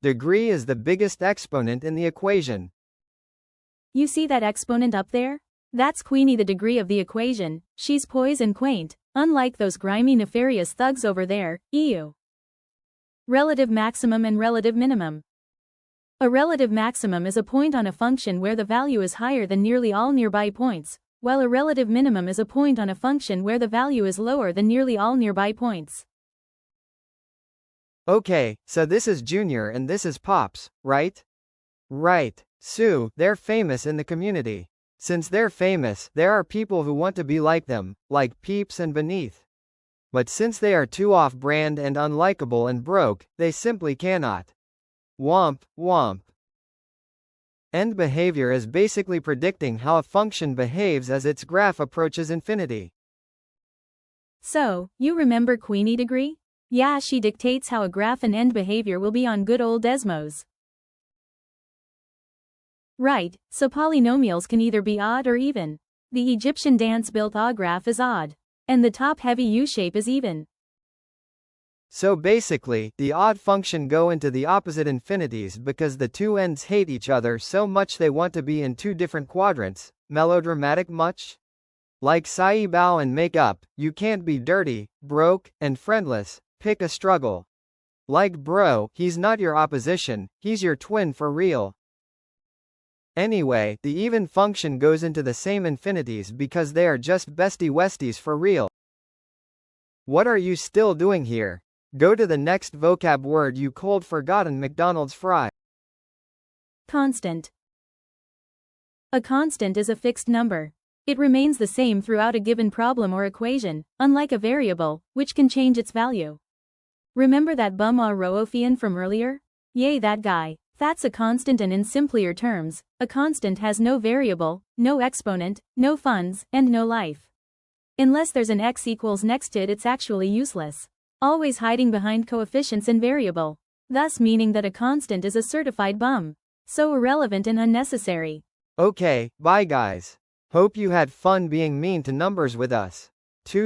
Degree is the biggest exponent in the equation. You see that exponent up there? That's Queenie, the degree of the equation. She's poised and quaint, unlike those grimy nefarious thugs over there. Ew. Relative maximum and relative minimum. A relative maximum is a point on a function where the value is higher than nearly all nearby points, while a relative minimum is a point on a function where the value is lower than nearly all nearby points. Okay, so this is Junior and this is Pops, right? Right. Sue, they're famous in the community. Since they're famous, there are people who want to be like them, like Peeps and Beneath. But since they are too off-brand and unlikable and broke, they simply cannot. Womp, womp. End behavior is basically predicting how a function behaves as its graph approaches infinity. So, you remember Queenie degree? Yeah, she dictates how a graph and end behavior will be on good old Desmos. Right, so polynomials can either be odd or even. The Egyptian dance-built graph is odd. And the top-heavy U-shape is even. So basically, the odd function go into the opposite infinities because the two ends hate each other so much they want to be in two different quadrants. Melodramatic much? Like Sai Bao and Make Up, you can't be dirty, broke, and friendless, pick a struggle. Like Bro, he's not your opposition, he's your twin for real. Anyway, the even function goes into the same infinities because they are just bestie-westies for real. What are you still doing here? Go to the next vocab word, you cold forgotten McDonald's fry. Constant. A constant is a fixed number. It remains the same throughout a given problem or equation, unlike a variable, which can change its value. Remember that bum Roophian from earlier? Yay, that guy. That's a constant, and in simpler terms, a constant has no variable, no exponent, no funds, and no life. Unless there's an x equals next to it, it's actually useless. Always hiding behind coefficients and variable. Thus meaning that a constant is a certified bum. So irrelevant and unnecessary. Okay, bye guys. Hope you had fun being mean to numbers with us. Toodles.